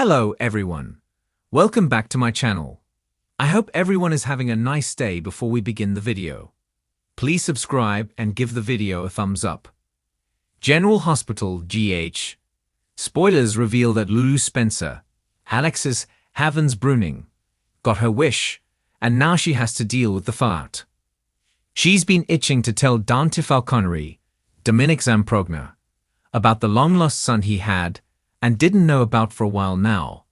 Hello everyone. Welcome back to my channel. I hope everyone is having a nice day before we begin the video. Please subscribe and give the video a thumbs up. General Hospital GH. Spoilers reveal that Lulu Spencer, Alexis Havens-Bruning, got her wish, and now she has to deal with the fallout. She's been itching to tell Dante Falconeri, Dominic Zamprogna, about the long-lost son he had and didn't know about for a while now.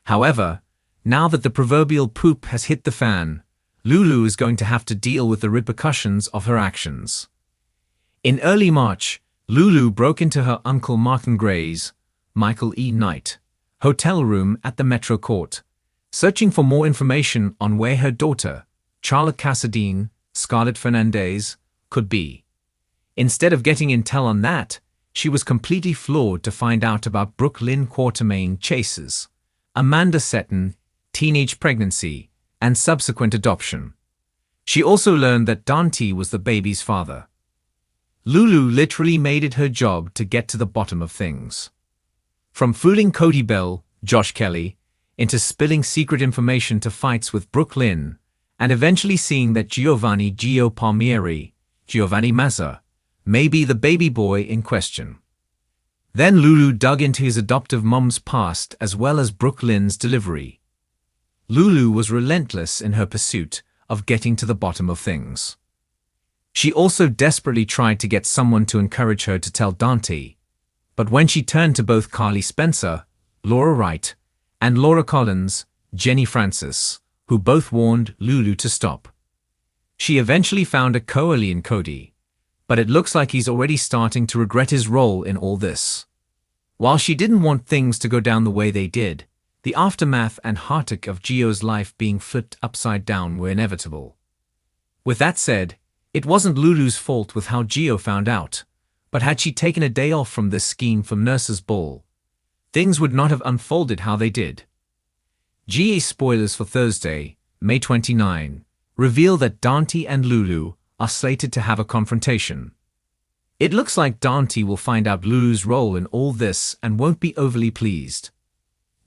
However, now that the proverbial poop has hit the fan, Lulu is going to have to deal with the repercussions of her actions. In early March, Lulu broke into her uncle Martin Gray's, Michael E. Knight, hotel room at the Metro Court, searching for more information on where her daughter, Charlotte Cassadine, Scarlett Fernandez, could be. Instead of getting intel on that, she was completely floored to find out about Brooke Lynn Quartermaine Chase's, Amanda Seton, teenage pregnancy, and subsequent adoption. She also learned that Dante was the baby's father. Lulu literally made it her job to get to the bottom of things. From fooling Cody Bell, Josh Kelly, into spilling secret information to fights with Brooke Lynn, and eventually seeing that Giovanni Palmieri, Giovanni Mazza, may be the baby boy in question. Then Lulu dug into his adoptive mom's past as well as Brooke Lynn's delivery. Lulu was relentless in her pursuit of getting to the bottom of things. She also desperately tried to get someone to encourage her to tell Dante, but when she turned to both Carly Spencer, Laura Wright, and Laura Collins, Jenny Francis, who both warned Lulu to stop. She eventually found a coally in Cody, but it looks like he's already starting to regret his role in all this. While she didn't want things to go down the way they did, the aftermath and heartache of Gio's life being flipped upside down were inevitable. With that said, it wasn't Lulu's fault with how Gio found out, but had she taken a day off from this scheme from Nurse's Ball, things would not have unfolded how they did. GA spoilers for Thursday, May 29, reveal that Dante and Lulu are slated to have a confrontation. It looks like Dante will find out Lulu's role in all this and won't be overly pleased.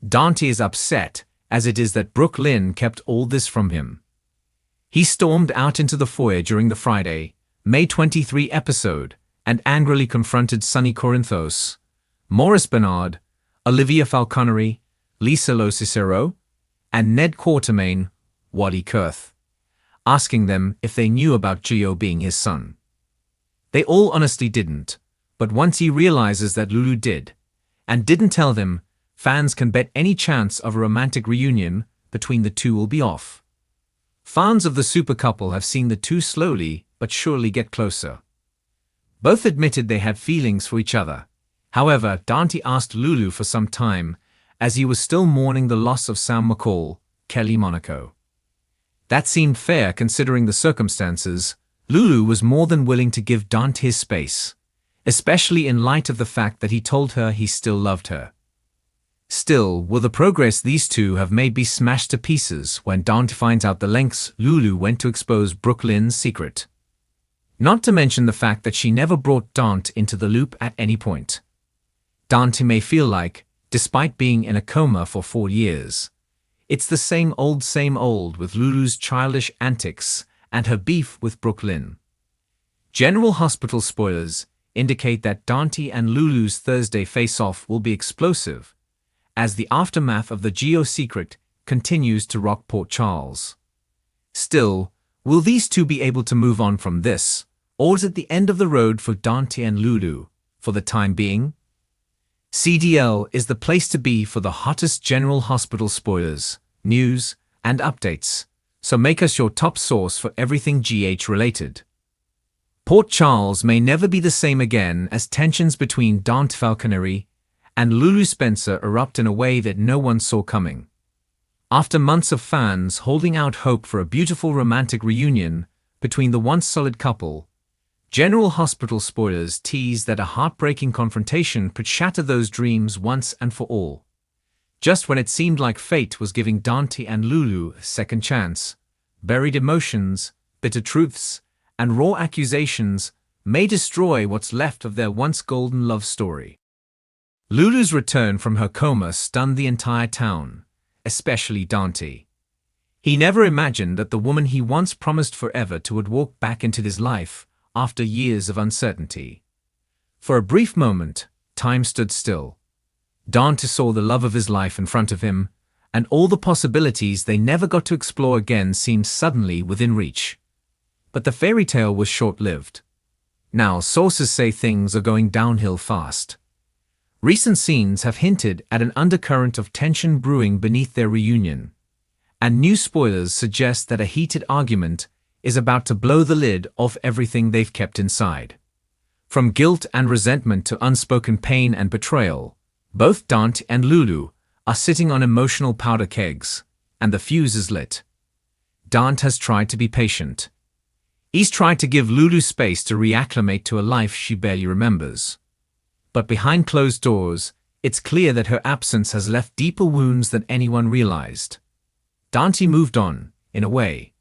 Dante is upset, as it is that Brooke Lynn kept all this from him. He stormed out into the foyer during the Friday, May 23 episode and angrily confronted Sonny Corinthos, Maurice Bernard, Olivia Falconeri, Lisa Lo Cicero, and Ned Quartermaine, Waddy Kurth, asking them if they knew about Gio being his son. They all honestly didn't, but once he realizes that Lulu did, and didn't tell them, fans can bet any chance of a romantic reunion between the two will be off. Fans of the super couple have seen the two slowly but surely get closer. Both admitted they had feelings for each other. However, Dante asked Lulu for some time, as he was still mourning the loss of Sam McCall, Kelly Monaco. That seemed fair considering the circumstances. Lulu was more than willing to give Dante his space, especially in light of the fact that he told her he still loved her. Still, will the progress these two have made be smashed to pieces when Dante finds out the lengths Lulu went to expose Brooke Lynn's secret? Not to mention the fact that she never brought Dante into the loop at any point. Dante may feel like, despite being in a coma for 4 years, it's the same old with Lulu's childish antics and her beef with Brooke Lynn. General Hospital spoilers indicate that Dante and Lulu's Thursday face-off will be explosive, as the aftermath of the Gio secret continues to rock Port Charles. Still, will these two be able to move on from this, or is it the end of the road for Dante and Lulu, for the time being? CDL is the place to be for the hottest General Hospital spoilers, news, and updates, so make us your top source for everything GH related. Port Charles may never be the same again as tensions between Dante Falconeri and Lulu Spencer erupt in a way that no one saw coming. After months of fans holding out hope for a beautiful romantic reunion between the once solid couple, General Hospital spoilers tease that a heartbreaking confrontation could shatter those dreams once and for all. Just when it seemed like fate was giving Dante and Lulu a second chance, buried emotions, bitter truths, and raw accusations may destroy what's left of their once golden love story. Lulu's return from her coma stunned the entire town, especially Dante. He never imagined that the woman he once promised forever to would walk back into his life after years of uncertainty. For a brief moment, time stood still. Dante saw the love of his life in front of him, and all the possibilities they never got to explore again seemed suddenly within reach. But the fairy tale was short-lived. Now, sources say things are going downhill fast. Recent scenes have hinted at an undercurrent of tension brewing beneath their reunion, and new spoilers suggest that a heated argument is about to blow the lid off everything they've kept inside. From guilt and resentment to unspoken pain and betrayal, both Dante and Lulu are sitting on emotional powder kegs, and the fuse is lit. Dante has tried to be patient. He's tried to give Lulu space to reacclimate to a life she barely remembers. But behind closed doors, it's clear that her absence has left deeper wounds than anyone realized. Dante moved on, in a way.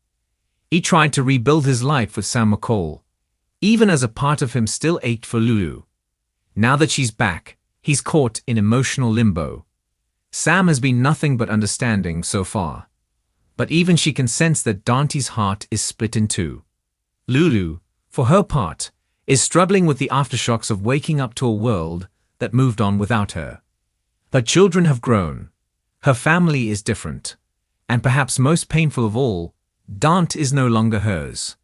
He tried to rebuild his life with Sam McCall, even as a part of him still ached for Lulu. Now that she's back, he's caught in emotional limbo. Sam has been nothing but understanding so far, but even she can sense that Dante's heart is split in two. Lulu, for her part, is struggling with the aftershocks of waking up to a world that moved on without her. Her children have grown. Her family is different. And perhaps most painful of all, Dante is no longer hers.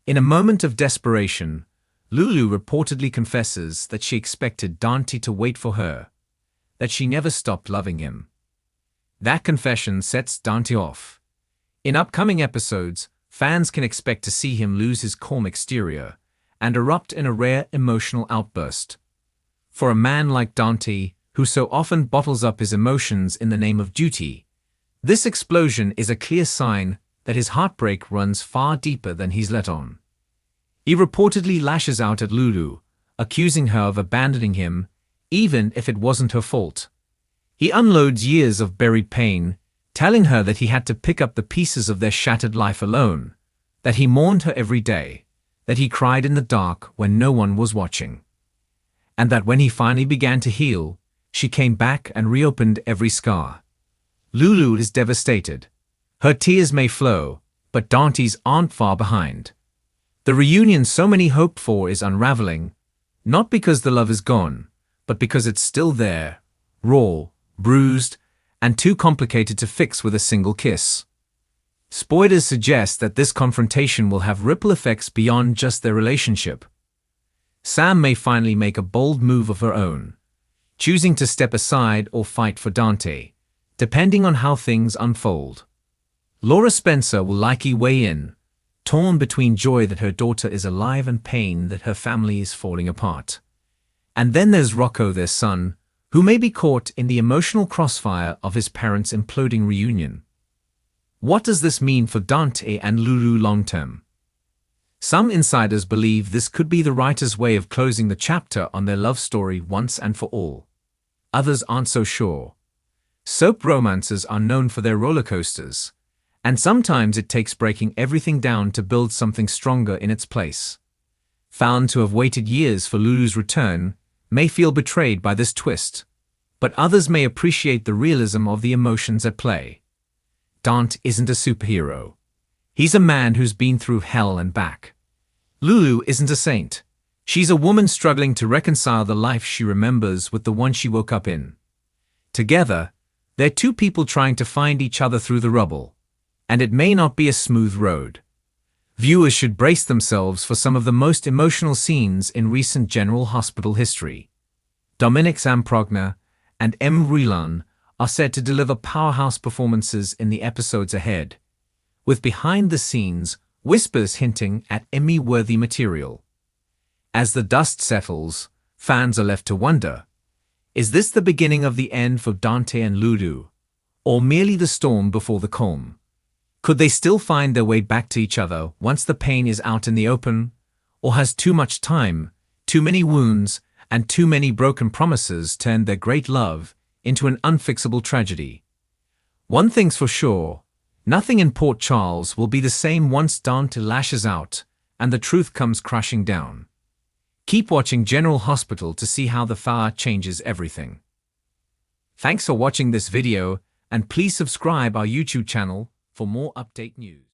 In a moment of desperation, Lulu reportedly confesses that she expected Dante to wait for her, that she never stopped loving him. That confession sets Dante off. In upcoming episodes, fans can expect to see him lose his calm exterior and erupt in a rare emotional outburst. For a man like Dante, who so often bottles up his emotions in the name of duty, this explosion is a clear sign that his heartbreak runs far deeper than he's let on. He reportedly lashes out at Lulu, accusing her of abandoning him, even if it wasn't her fault. He unloads years of buried pain, telling her that he had to pick up the pieces of their shattered life alone, that he mourned her every day, that he cried in the dark when no one was watching, and that when he finally began to heal, she came back and reopened every scar. Lulu is devastated. Her tears may flow, but Dante's aren't far behind. The reunion so many hoped for is unraveling, not because the love is gone, but because it's still there, raw, bruised, and too complicated to fix with a single kiss. Spoilers suggest that this confrontation will have ripple effects beyond just their relationship. Sam may finally make a bold move of her own, choosing to step aside or fight for Dante, depending on how things unfold. Laura Spencer will likely weigh in, torn between joy that her daughter is alive and pain that her family is falling apart. And then there's Rocco, their son, who may be caught in the emotional crossfire of his parents' imploding reunion. What does this mean for Dante and Lulu long-term? Some insiders believe this could be the writer's way of closing the chapter on their love story once and for all. Others aren't so sure. Soap romances are known for their roller coasters, and sometimes it takes breaking everything down to build something stronger in its place. Found to have waited years for Lulu's return may feel betrayed by this twist, but others may appreciate the realism of the emotions at play. Dante isn't a superhero. He's a man who's been through hell and back. Lulu isn't a saint. She's a woman struggling to reconcile the life she remembers with the one she woke up in. Together, they're two people trying to find each other through the rubble, and it may not be a smooth road. Viewers should brace themselves for some of the most emotional scenes in recent General Hospital history. Dominic Zamprogna and Em Ruilan are said to deliver powerhouse performances in the episodes ahead, with behind-the-scenes whispers hinting at Emmy-worthy material. As the dust settles, fans are left to wonder, is this the beginning of the end for Dante and Lulu, or merely the storm before the calm? Could they still find their way back to each other once the pain is out in the open, or has too much time, too many wounds, and too many broken promises turned their great love into an unfixable tragedy? One thing's for sure, nothing in Port Charles will be the same once Dante lashes out and the truth comes crashing down. Keep watching General Hospital to see how the fire changes everything. Thanks for watching this video, and please subscribe our YouTube channel for more update news.